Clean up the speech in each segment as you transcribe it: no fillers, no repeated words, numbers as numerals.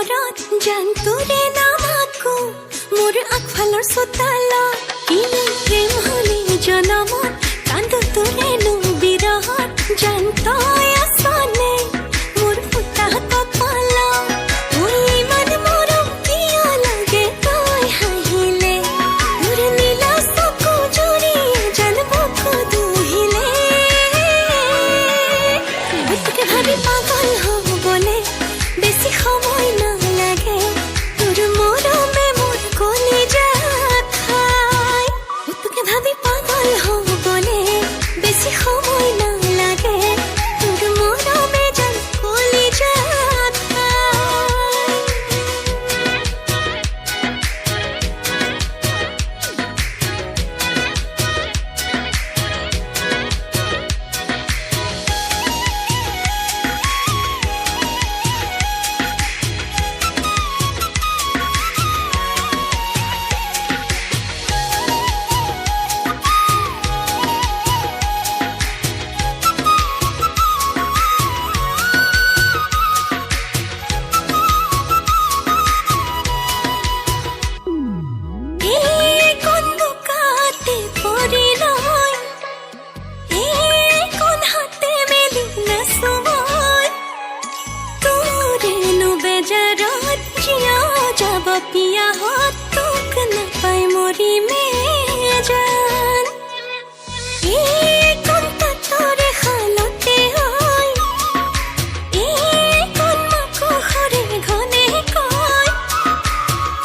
ওপৰত জানটোৰে নামাকো মোৰ আগফালৰ চোতালত কিমান প্ৰেম হলে জনমত কান্দো তোৰে বিৰহত জান তই আছনে মোৰ ফুটা কপালত ঐ ইমান মৰম কিয় লাগে তই হাঁহিলে তোৰ নীলা চকু জুৰিয়ে জান বুকু দুহিলে তোকে ভাবি পাগল হ'বলে বেছি সময় নালাগে তোৰ মৰমে মোৰ কলিজাত খায় তোকে ভাবি পাগল হ'বলে বেছি সময় নালাগে তোৰ মৰমে জান কলিজাত খায় पिया हो तुक न पाए मोरी में जान कौन तोरे हालते होय कौन मको हरे घने कय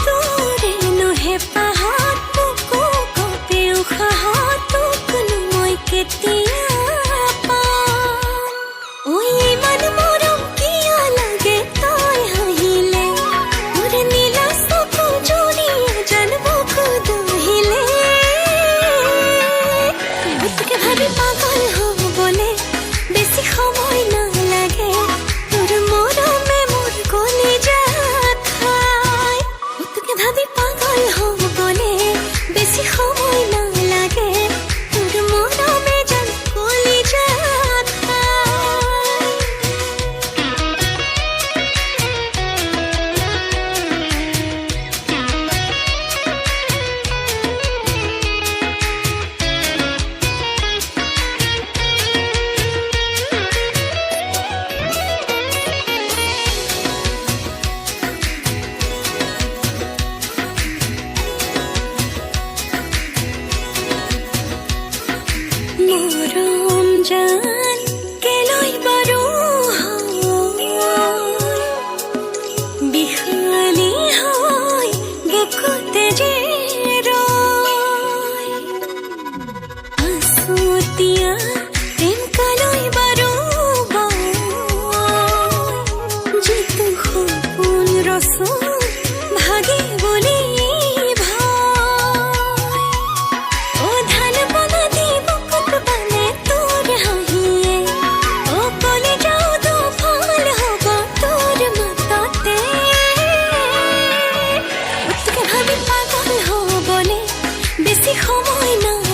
तोरे नुहे पाहत मुको कपे उखाहत तुक न মই केतिया पाम ओय मन मोरम किया लागे तय हाहिले তোরে নীলা চকু জুৰিয়ে জান বুকু দুহিলে তোকে ভাবি পাগল হ'বলে বেছি সময় নালাগে তোৰ মৰমে মোৰ কলিজাত খায় তোকে ভাবি পাগল হ'বলে বেছি সময় নালাগে তোৰ মৰমে জান কলিজাত খায় মৰম জান কেলৈ বাৰু বিহালী হয় বুকুতে যে ৰয় আছুতীয়া প্ৰেম কালৈ বাৰু যিটো সপোন ৰচোন ভাগে বুলি বেছি সময় না